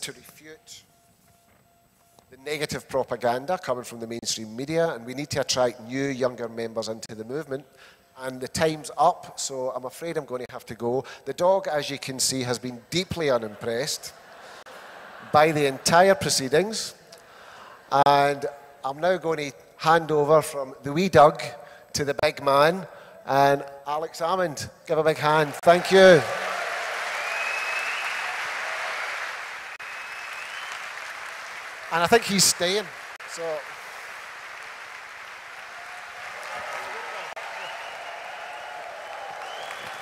to refute the negative propaganda coming from the mainstream media, and we need to attract new, younger members into the movement. And the time's up, so I'm afraid I'm going to have to go. The dog, as you can see, has been deeply unimpressed by the entire proceedings. And I'm now going to hand over from the wee Doug to the big man. And Alex Salmond, give a big hand. Thank you. And I think he's staying, so. There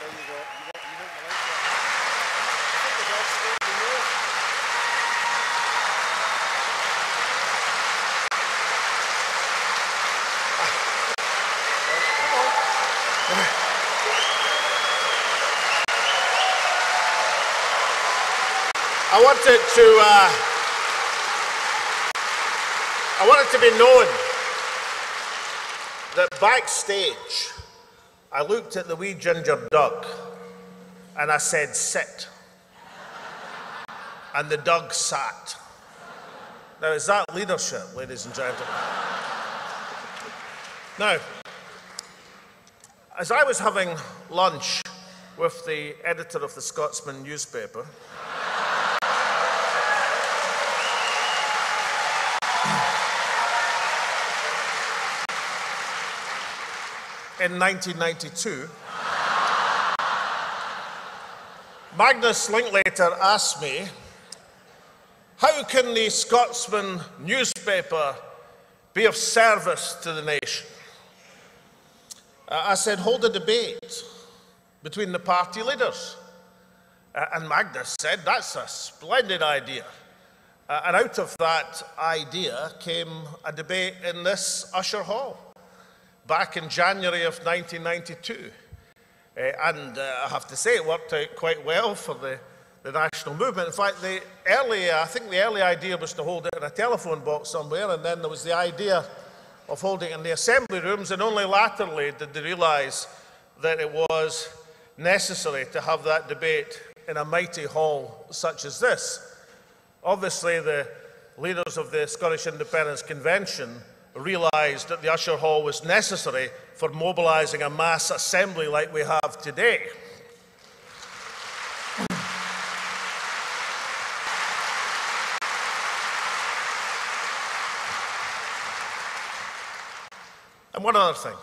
you go. You don't the light there. I think the dog's staying, you know. Come on. I want it to be known that backstage, I looked at the wee ginger duck and I said, sit. And the dog sat. Now, is that leadership, ladies and gentlemen? Now, as I was having lunch with the editor of the Scotsman newspaper, in 1992, Magnus Linklater asked me, how can the Scotsman newspaper be of service to the nation? I said, hold a debate between the party leaders. And Magnus said, that's a splendid idea. And out of that idea came a debate in this Usher Hall back in January of 1992. And I have to say, it worked out quite well for the national movement. In fact, I think the early idea was to hold it in a telephone box somewhere, and then there was the idea of holding it in the assembly rooms, and only latterly did they realise that it was necessary to have that debate in a mighty hall such as this. Obviously, the leaders of the Scottish Independence Convention realised that the Usher Hall was necessary for mobilising a mass assembly like we have today. And one other thing,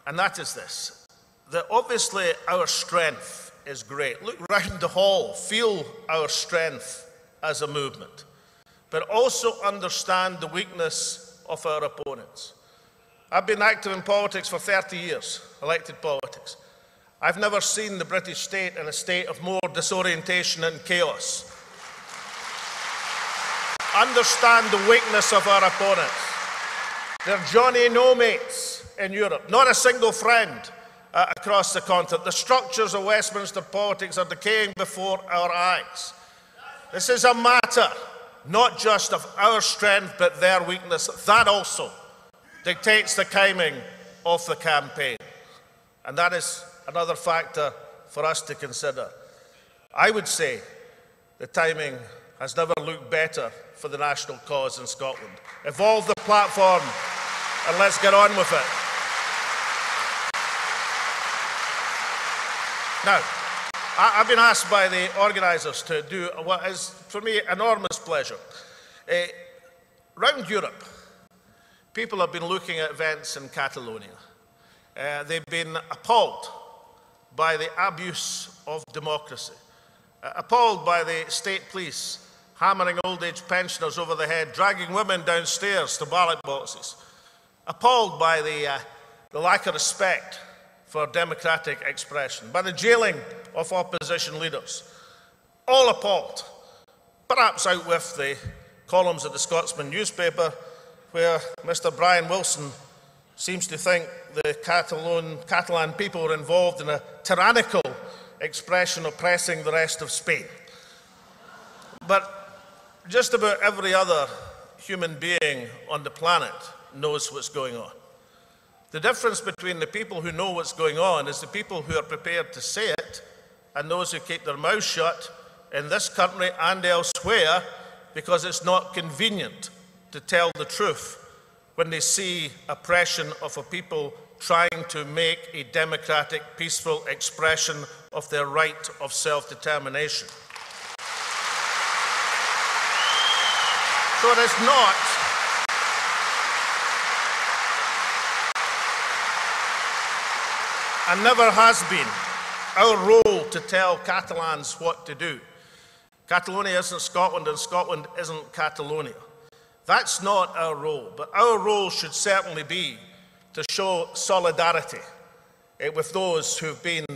and that is this, that obviously our strength is great. Look round the hall, feel our strength as a movement, but also understand the weakness of our opponents. I've been active in politics for 30 years, elected politics. I've never seen the British state in a state of more disorientation and chaos. Understand the weakness of our opponents. They're Johnny-no-mates in Europe, not a single friend across the continent. The structures of Westminster politics are decaying before our eyes. This is a matter not just of our strength, but their weakness. That also dictates the timing of the campaign. And that is another factor for us to consider. I would say the timing has never looked better for the national cause in Scotland. Evolve the platform and let's get on with it. Now, I've been asked by the organisers to do what is, for me, enormous pleasure. Round Europe, people have been looking at events in Catalonia. They've been appalled by the abuse of democracy, appalled by the state police hammering old-age pensioners over the head, dragging women downstairs to ballot boxes, appalled by the lack of respect for democratic expression, by the jailing of opposition leaders, all appalled, perhaps out with the columns of the Scotsman newspaper, where Mr. Brian Wilson seems to think the Catalan people are involved in a tyrannical expression oppressing the rest of Spain. But just about every other human being on the planet knows what's going on. The difference between the people who know what's going on is the people who are prepared to say it and those who keep their mouths shut in this country and elsewhere because it's not convenient to tell the truth when they see oppression of a people trying to make a democratic, peaceful expression of their right of self-determination. So it is not and never has been our role to tell Catalans what to do. Catalonia isn't Scotland and Scotland isn't Catalonia. That's not our role, but our role should certainly be to show solidarity with those who've been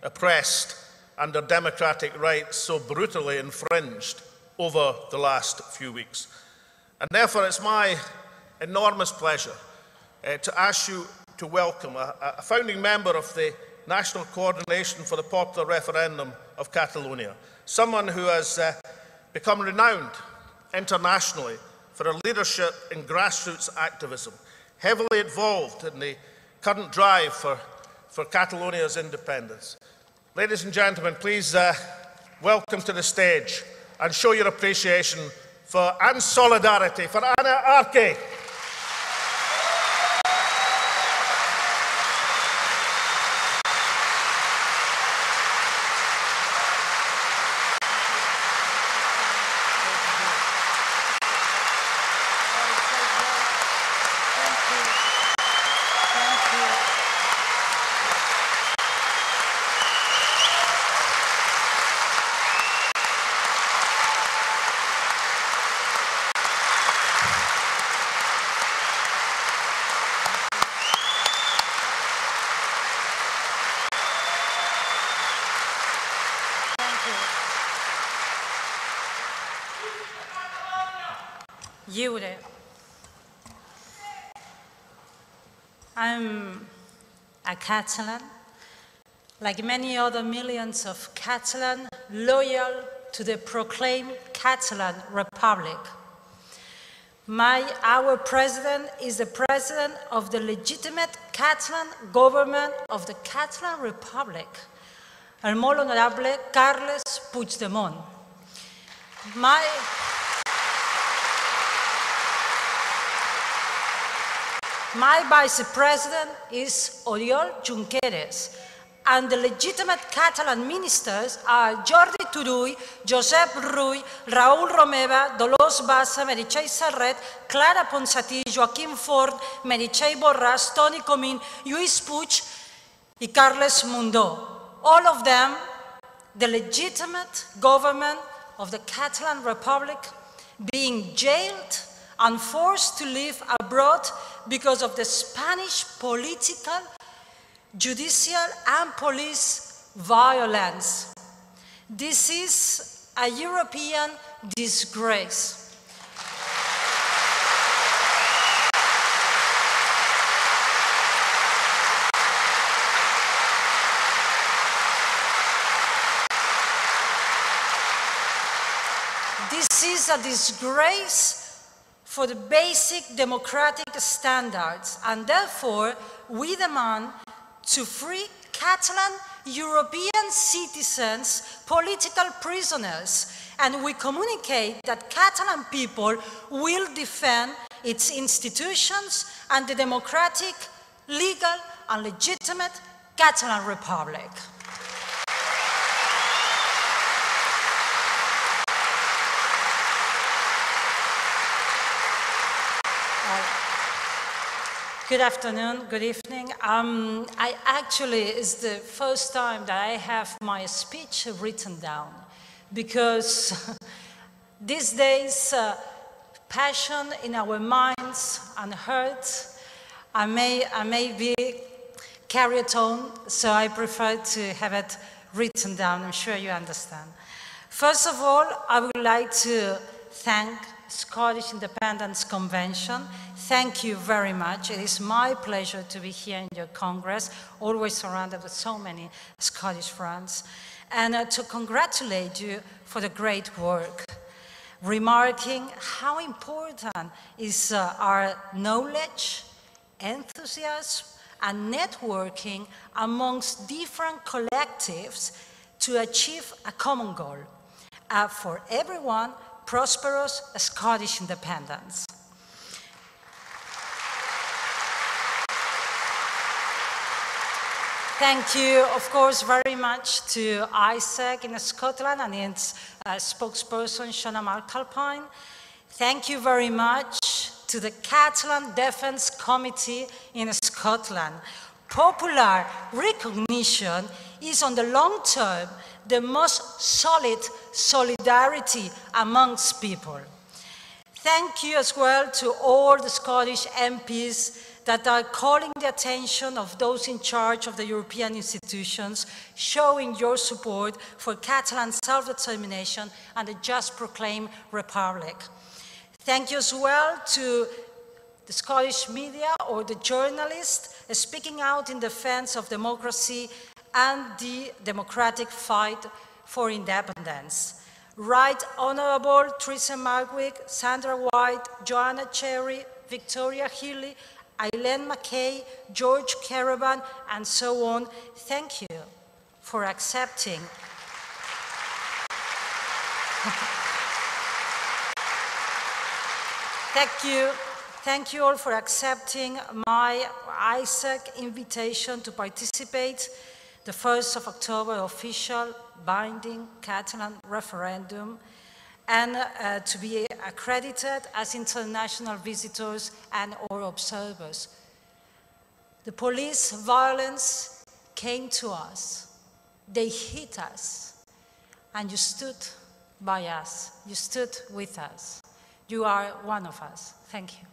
oppressed and their democratic rights so brutally infringed over the last few weeks. And therefore, it's my enormous pleasure to ask you to welcome a founding member of the National Coordination for the Popular Referendum of Catalonia, someone who has become renowned internationally for her leadership in grassroots activism, heavily involved in the current drive for Catalonia's independence. Ladies and gentlemen, please welcome to the stage and show your appreciation for and solidarity for Anna Arque. Lluire. I'm a Catalan, like many other millions of Catalans, loyal to the proclaimed Catalan Republic. Our president is the president of the legitimate Catalan government of the Catalan Republic, el molt honorable Carles Puigdemont. My vice president is Oriol Junqueras, and the legitimate Catalan ministers are Jordi Turull, Josep Rull, Raül Romeva, Dolors Bassa, Meritxell Serret, Clara Ponsatí, Joaquim Forn, Meritxell Borràs, Toni Comín, Lluís Puig, and Carles Mundó. All of them, the legitimate government of the Catalan Republic, being jailed and forced to live abroad because of the Spanish political, judicial, and police violence. This is a European disgrace. This is a disgrace for the basic democratic standards, and therefore we demand to free Catalan European citizens, political prisoners, and we communicate that Catalan people will defend its institutions and the democratic, legal, and legitimate Catalan Republic. Good afternoon, good evening. It's the first time that I have my speech written down, because these days, passion in our minds and hearts, I may be carried on, so I prefer to have it written down. I'm sure you understand. First of all, I would like to thank Scottish Independence Convention. Thank you very much. It is my pleasure to be here in your Congress, always surrounded with so many Scottish friends, and to congratulate you for the great work, remarking how important is our knowledge, enthusiasm, and networking amongst different collectives to achieve a common goal, for everyone prosperous Scottish independence. Thank you, of course, very much to SIC in Scotland and its spokesperson, Shona McAlpine. Thank you very much to the Catalan Defence Committee in Scotland. Popular recognition is, on the long term, the most solid solidarity amongst people. Thank you as well to all the Scottish MPs that are calling the attention of those in charge of the European institutions, showing your support for Catalan self-determination and a just proclaimed republic. Thank you as well to the Scottish media or the journalists speaking out in defense of democracy and the democratic fight for independence. Right Honourable Teresa Margwick, Sandra White, Joanna Cherry, Victoria Healy, Eileen McKay, George Caravan, and so on. Thank you for accepting. Thank you all for accepting my SIC invitation to participate the 1st of October official binding Catalan referendum and to be accredited as international visitors and or observers. The police violence came to us, they hit us, and you stood by us, you stood with us. You are one of us. Thank you.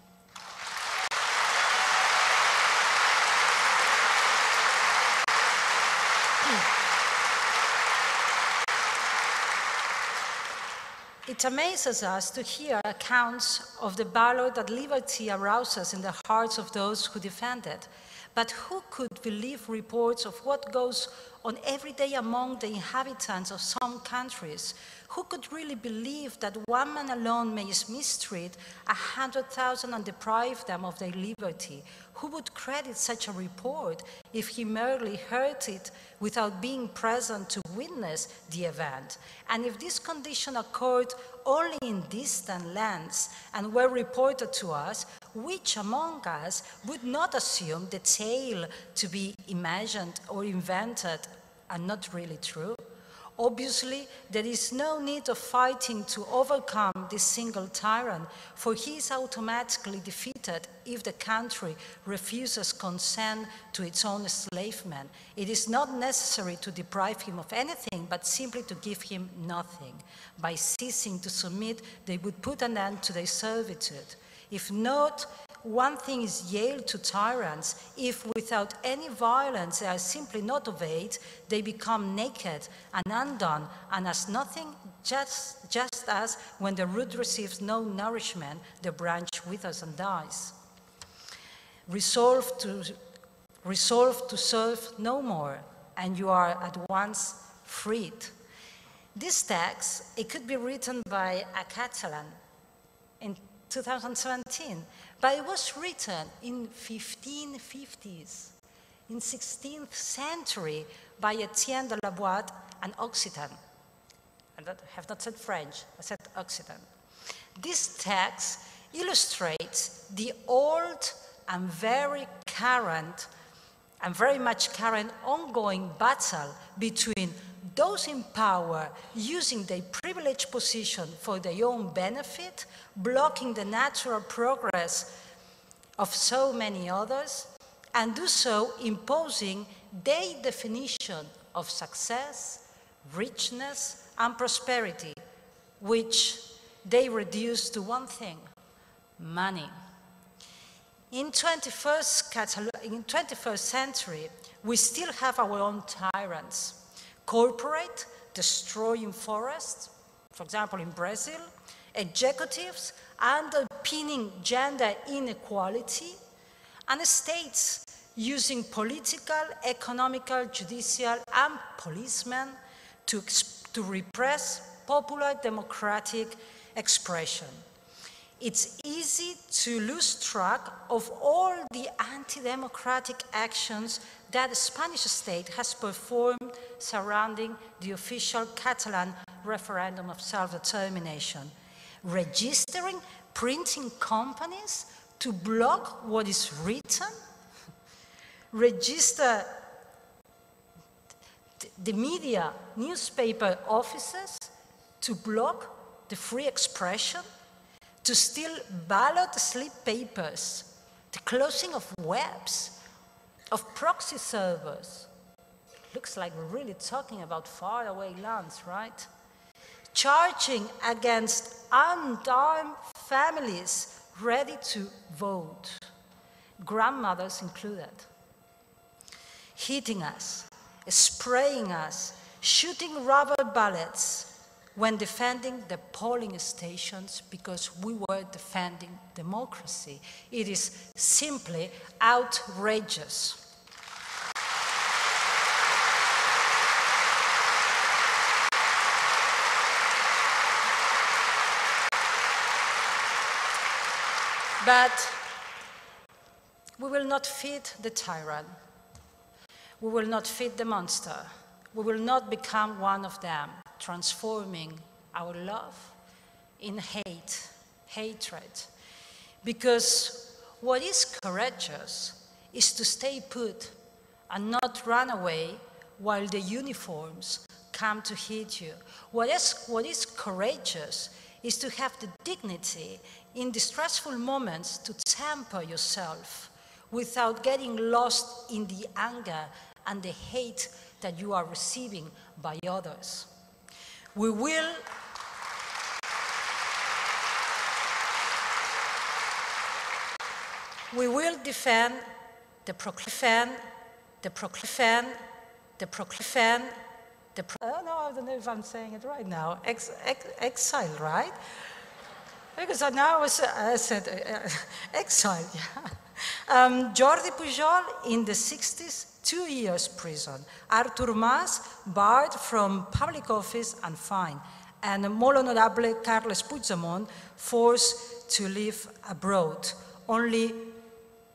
It amazes us to hear accounts of the valor that liberty arouses in the hearts of those who defend it. But who could believe reports of what goes on every day among the inhabitants of some countries? Who could really believe that one man alone may mistreat 100,000 and deprive them of their liberty? Who would credit such a report if he merely heard it without being present to witness the event? And if this condition occurred only in distant lands and were reported to us, which among us would not assume the tale to be imagined or invented and not really true? Obviously, there is no need of fighting to overcome this single tyrant, for he is automatically defeated if the country refuses consent to its own enslavement. It is not necessary to deprive him of anything, but simply to give him nothing. By ceasing to submit, they would put an end to their servitude. If not, one thing is yield to tyrants. If without any violence they are simply not obeyed, they become naked and undone, and as nothing, just as when the root receives no nourishment, the branch withers and dies. Resolve to serve no more, and you are at once freed. This text, it could be written by a Catalan in 2017, but it was written in 1550s, in 16th century, by Etienne de la Boite, an Occitan. I have not said French, I said Occitan. This text illustrates the old and very much current ongoing battle between those in power using their privileged position for their own benefit, blocking the natural progress of so many others, and do so imposing their definition of success, richness, and prosperity, which they reduce to one thing: money. In 21st century, we still have our own tyrants. Corporate, destroying forests, for example in Brazil, executives underpinning gender inequality, and states using political, economical, judicial, and policemen to repress popular democratic expression. It's easy to lose track of all the anti-democratic actions that the Spanish state has performed surrounding the official Catalan referendum of self-determination. registering printing companies to block what is written, register the media, newspaper offices to block the free expression, to steal ballot slip papers, the closing of webs, of proxy servers. Looks like we're really talking about faraway lands, right? Charging against unarmed families ready to vote, grandmothers included. Hitting us, spraying us, shooting rubber bullets when defending the polling stations because we were defending democracy. It is simply outrageous. But we will not feed the tyrant. We will not feed the monster. We will not become one of them, transforming our love in hate, hatred. Because what is courageous is to stay put and not run away while the uniforms come to hit you. What is courageous is to have the dignity in distressful moments to temper yourself without getting lost in the anger and the hate that you are receiving by others. We will defend the I don't know if I'm saying it right now. Exile, right? Because now I said exile, yeah. Jordi Pujol in the 60s, 2 years prison. Artur Mas barred from public office and fined. And Molt Honorable Carles Puigdemont forced to live abroad. Only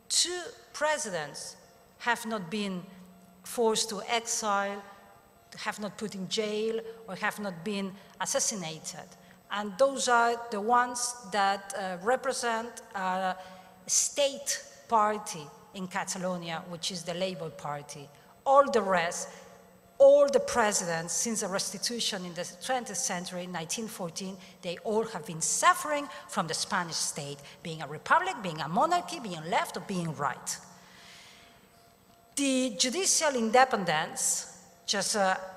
2 presidents have not been forced to exile, have not put in jail, or have not been assassinated. And those are the ones that represent a state party in Catalonia, which is the Labour Party. All the rest, all the presidents since the restitution in the 20th century, 1914, they all have been suffering from the Spanish state, being a republic, being a monarchy, being left, or being right. The judicial independence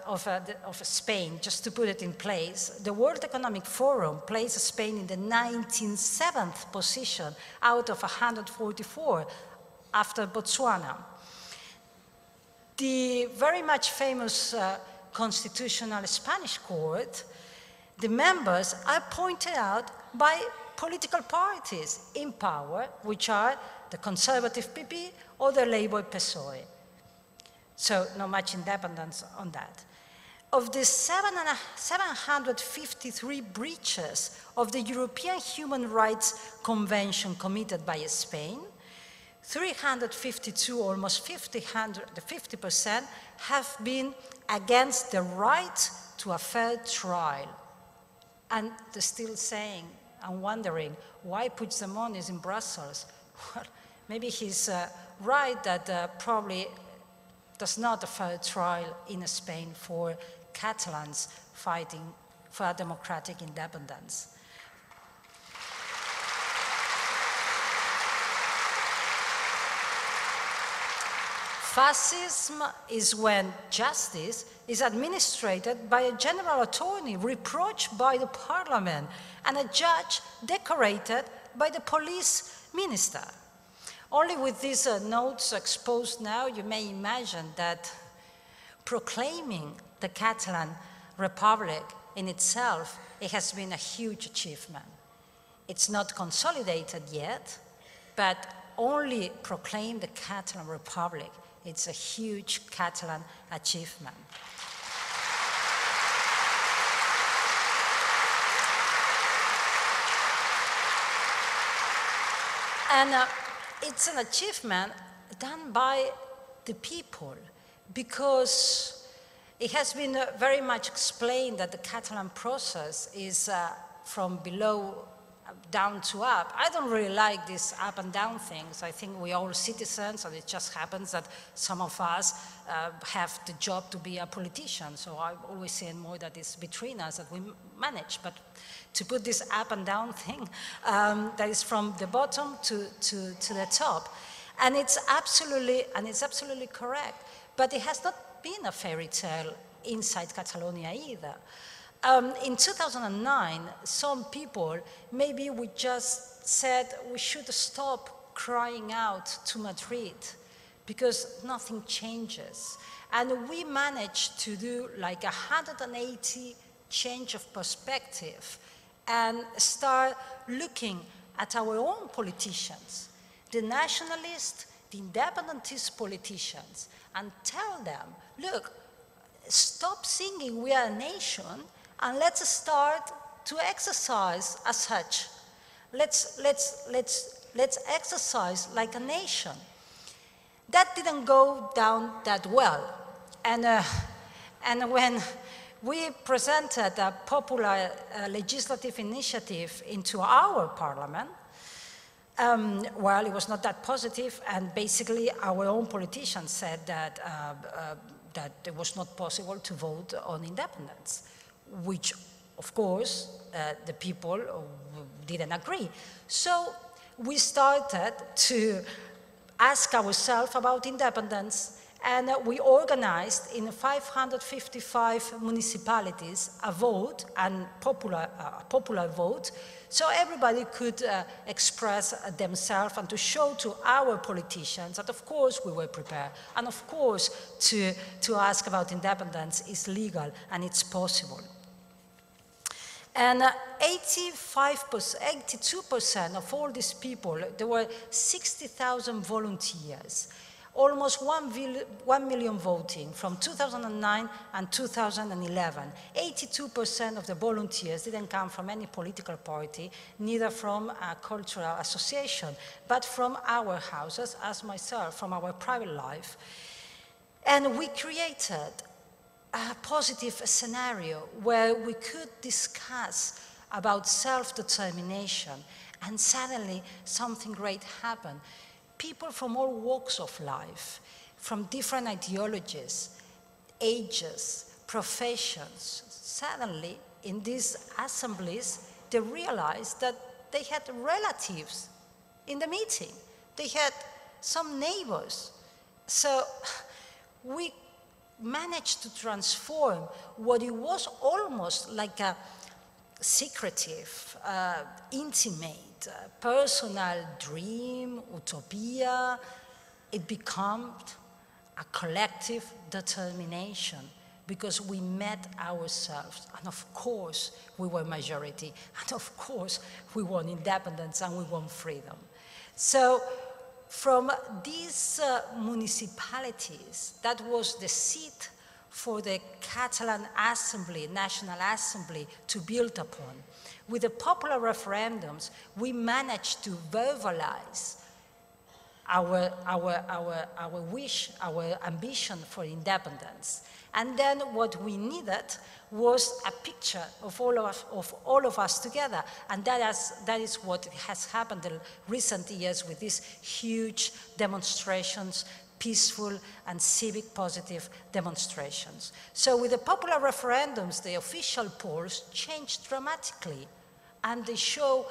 of Spain, just to put it in place, the World Economic Forum places Spain in the 97th position out of 144 after Botswana. The very much famous Constitutional Spanish Court, the members are pointed out by political parties in power, which are the Conservative PP or the Labour PSOE. So not much independence on that. Of the 753 breaches of the European Human Rights Convention committed by Spain, 352, almost 50%, have been against the right to a fair trial. And they're still saying and wondering why Puigdemont is in Brussels. Well, maybe he's right that probably there's not a fair trial in Spain for Catalans fighting for democratic independence. Fascism is when justice is administered by a general attorney reproached by the parliament and a judge decorated by the police minister. Only with these notes exposed now, you may imagine that proclaiming the Catalan Republic in itself, it has been a huge achievement. It's not consolidated yet, but only proclaim the Catalan Republic. It's a huge Catalan achievement. And it's an achievement done by the people, because it has been very much explained that the Catalan process is from below down to up. I don't really like these up and down things. I think we're all citizens, and it just happens that some of us have the job to be a politician. So I always say more that it's between us that we manage. But to put this up and down thing, that is from the bottom to the top. And it's absolutely correct. But it has not been a fairy tale inside Catalonia either. In 2009, some people, maybe we just said we should stop crying out to Madrid because nothing changes. And we managed to do like 180 change of perspective and start looking at our own politicians, the nationalist, the independentist politicians, and tell them, look, stop singing we are a nation, and let's start to exercise as such. Let's exercise like a nation. That didn't go down that well. And when we presented a popular legislative initiative into our parliament, well, it was not that positive, and basically our own politicians said that, that it was not possible to vote on independence, which, of course, the people didn't agree. So we started to ask ourselves about independence, and we organized in 555 municipalities a vote, and popular vote, so everybody could express themselves and to show to our politicians that, of course, we were prepared, and of course, to ask about independence is legal and it's possible. And 82% of all these people, there were 60,000 volunteers, almost 1 million voting from 2009 and 2011. 82% of the volunteers didn't come from any political party, neither from a cultural association, but from our houses, as myself, from our private life. And we created a positive scenario where we could discuss about self-determination, and suddenly something great happened. People from all walks of life, from different ideologies, ages, professions, suddenly in these assemblies, they realized that they had relatives in the meeting. They had some neighbors. So we managed to transform what it was almost like a secretive, intimate, personal dream, utopia. It became a collective determination because we met ourselves, and of course we were majority, and of course we want independence and we want freedom. So from these municipalities, that was the seat for the Catalan Assembly, National Assembly, to build upon. With the popular referendums, we managed to verbalize our wish, our ambition for independence. And then what we needed was a picture of all of us together. And that is what has happened in recent years with these huge demonstrations, peaceful and civic positive demonstrations. So with the popular referendums, the official polls changed dramatically, and they show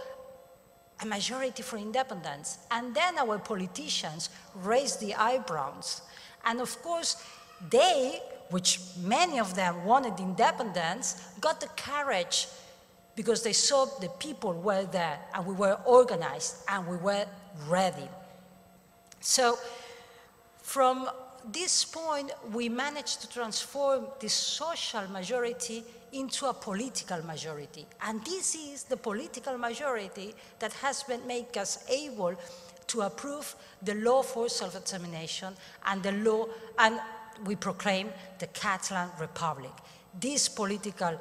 a majority for independence. And then our politicians raised the eyebrows. And of course, they, which many of them wanted independence, got the courage because they saw the people were there and we were organized and we were ready. So from this point, we managed to transform this social majority into a political majority. And this is the political majority that has been made us able to approve the law for self-determination and the law, and we proclaim the Catalan Republic. This political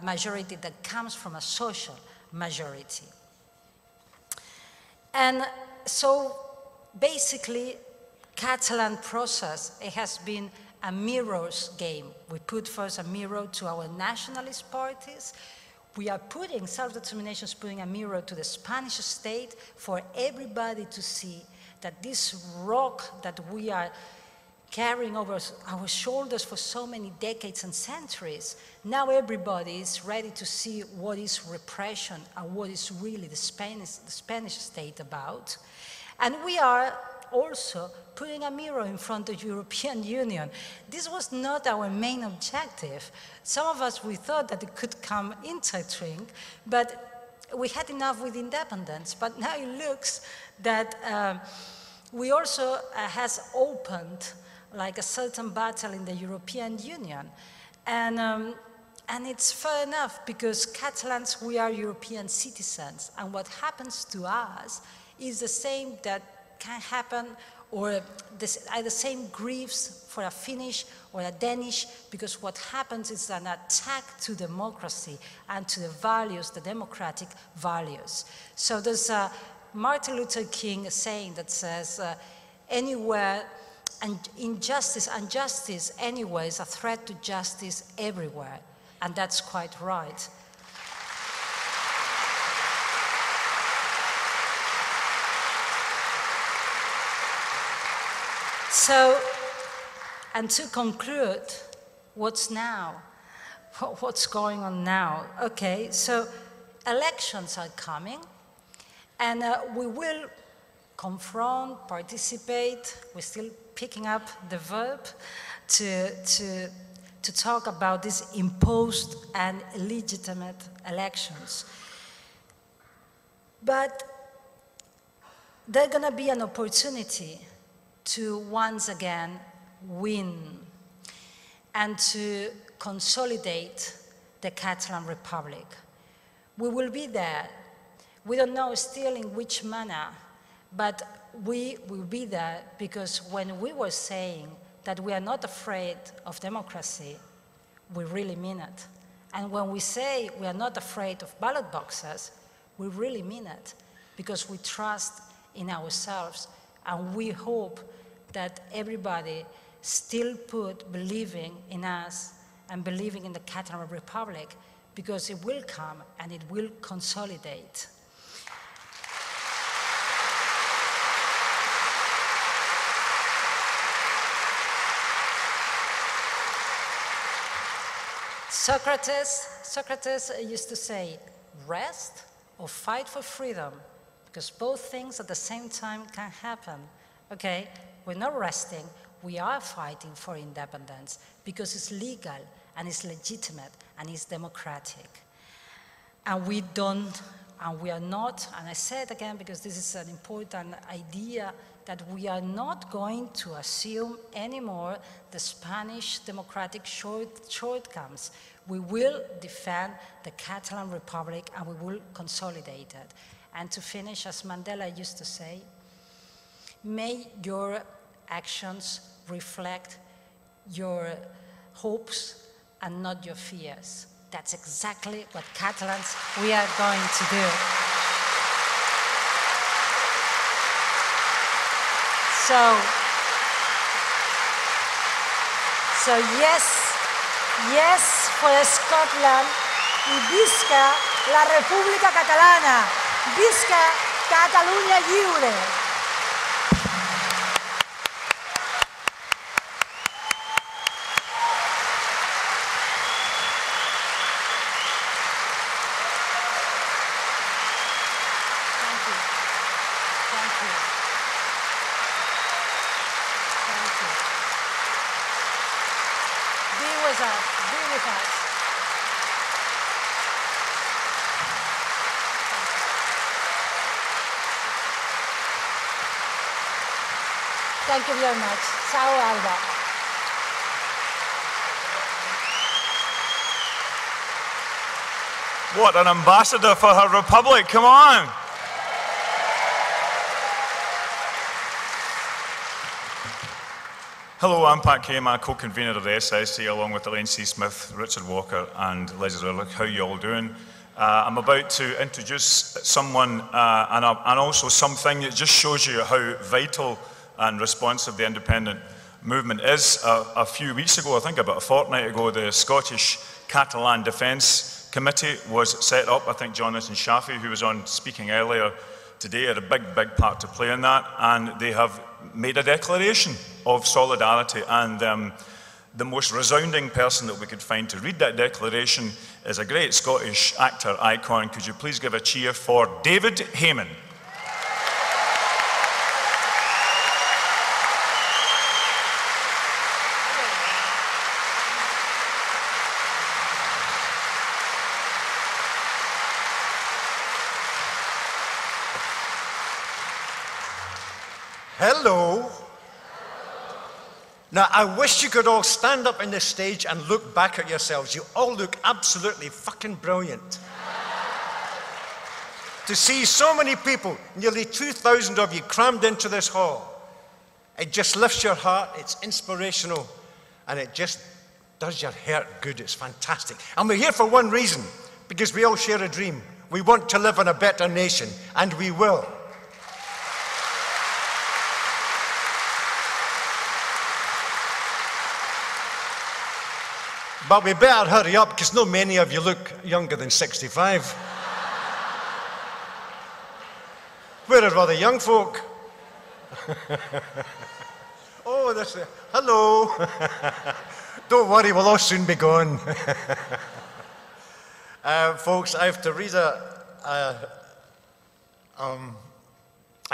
majority that comes from a social majority. And so basically, Catalan process, it has been a mirrors game. We put first a mirror to our nationalist parties. We are putting, self-determination is putting a mirror to the Spanish state for everybody to see that this rock that we are carrying over our shoulders for so many decades and centuries, now everybody is ready to see what is repression and what is really the Spanish state about. And we are also putting a mirror in front of the European Union. This was not our main objective. Some of us, we thought that it could come intertwined, but we had enough with independence. But now it looks that we also has opened like a certain battle in the European Union. And it's fair enough, because Catalans, we are European citizens, and what happens to us is the same that can happen, or are the same griefs for a Finnish or a Danish, because what happens is an attack to democracy and to the values, the democratic values. So there's a Martin Luther King saying that says, anywhere, and injustice and justice anywhere is a threat to justice everywhere. And that's quite right. So, and to conclude, what's now? What's going on now? Okay, so elections are coming, and we will confront, participate. We're still picking up the verb to talk about these imposed and illegitimate elections. But there's going to be an opportunity to once again win and to consolidate the Catalan Republic. We will be there. We don't know still in which manner, but we will be there, because when we were saying that we are not afraid of democracy, we really mean it. And when we say we are not afraid of ballot boxes, we really mean it, because we trust in ourselves, and we hope that everybody still believing in us and believing in the Catalan Republic, because it will come and it will consolidate. Socrates used to say, rest or fight for freedom, because both things at the same time can happen. Okay, we're not resting, we are fighting for independence, because it's legal and it's legitimate and it's democratic. And we are not, and I say it again because this is an important idea, that we are not going to assume anymore the Spanish democratic shortcomings. We will defend the Catalan Republic and we will consolidate it. And to finish, as Mandela used to say, may your actions reflect your hopes and not your fears. That's exactly what Catalans we are going to do. So yes for Scotland, y Visca la República Catalana, Visca Catalunya Lliure. Thank you very much. Ciao, Alba. What an ambassador for her republic, come on! Hello, I'm Pat Hayman, co-convener of the SIC, along with Elaine C. Smith, Richard Walker, and Liz Ehrlich. How are you all doing? I'm about to introduce someone and also something that just shows you how vital and responsive the independent movement is. A few weeks ago, I think about a fortnight ago, the Scottish Catalan Defence committee was set up. I think Jonathan Shafi, who was on speaking earlier today, had a big part to play in that, and they have made a declaration of solidarity. And the most resounding person that we could find to read that declaration is a great Scottish actor icon. Could you please give a cheer for David Hayman? Hello. Now, I wish you could all stand up on this stage and look back at yourselves. You all look absolutely fucking brilliant. To see so many people, nearly 2,000 of you crammed into this hall, it just lifts your heart, it's inspirational, and it just does your heart good. It's fantastic. And we're here for one reason, because we all share a dream. We want to live in a better nation, and we will. But we better hurry up, because not many of you look younger than 65. Where are all the young folk? Oh, that's it. Hello. Don't worry, we'll all soon be gone. Folks, I have to read a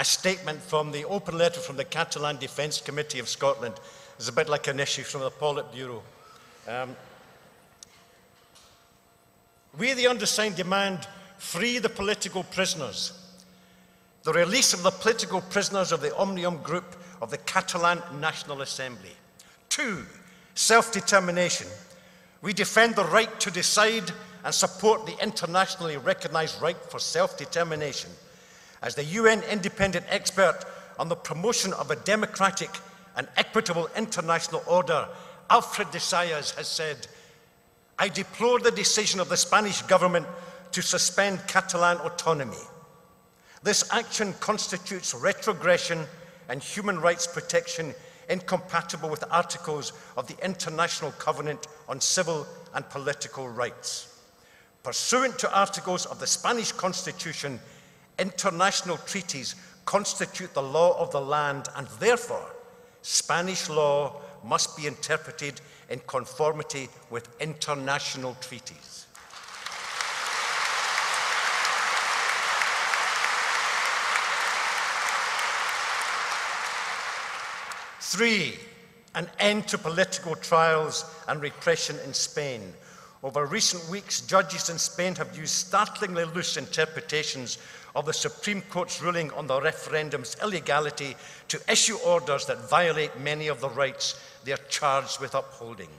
statement from the open letter from the Catalan Defence Committee of Scotland. It's a bit like an issue from the Politburo. We, the undersigned, demand free the political prisoners, the release of the political prisoners of the Omnium Group of the Catalan National Assembly. 2, self-determination. We defend the right to decide and support the internationally recognized right for self-determination. As the UN independent expert on the promotion of a democratic and equitable international order, Alfred de Sayas has said, I deplore the decision of the Spanish government to suspend Catalan autonomy. This action constitutes retrogression and human rights protection incompatible with the articles of the International Covenant on Civil and Political Rights. Pursuant to articles of the Spanish Constitution, international treaties constitute the law of the land, and therefore Spanish law must be interpreted in conformity with international treaties. Three, an end to political trials and repression in Spain. Over recent weeks, judges in Spain have used startlingly loose interpretations of the Supreme Court's ruling on the referendum's illegality to issue orders that violate many of the rights they are charged with upholding.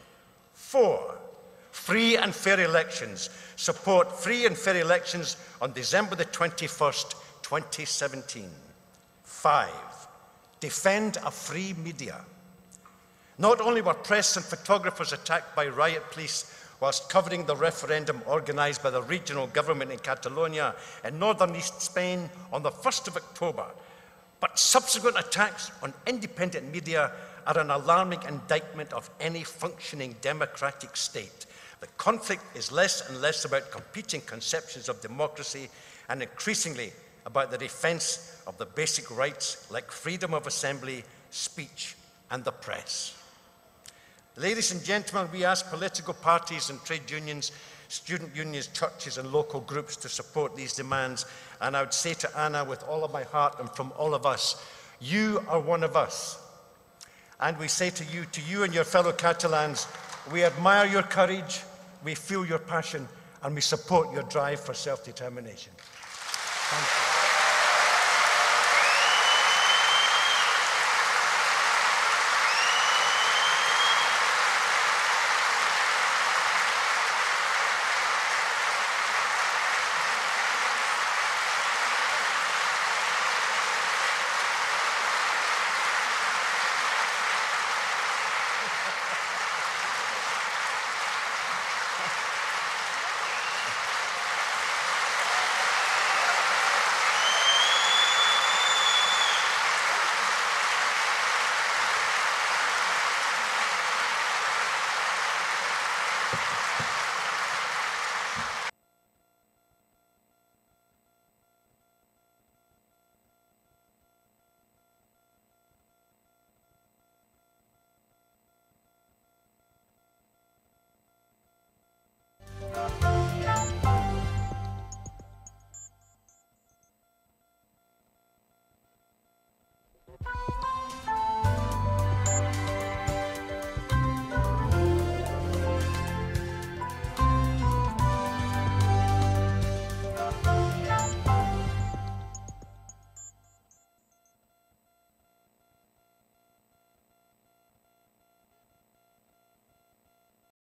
4, free and fair elections. Support free and fair elections on December the 21st, 2017. 5, defend a free media. Not only were press and photographers attacked by riot police whilst covering the referendum organised by the regional government in Catalonia in northern-east Spain on the 1st of October, but subsequent attacks on independent media are an alarming indictment of any functioning democratic state. The conflict is less and less about competing conceptions of democracy and increasingly about the defence of the basic rights like freedom of assembly, speech, and the press. Ladies and gentlemen, we ask political parties and trade unions, student unions, churches and local groups to support these demands. And I would say to Anna, with all of my heart and from all of us, you are one of us. And we say to you and your fellow Catalans, we admire your courage, we feel your passion, and we support your drive for self-determination. Thank you.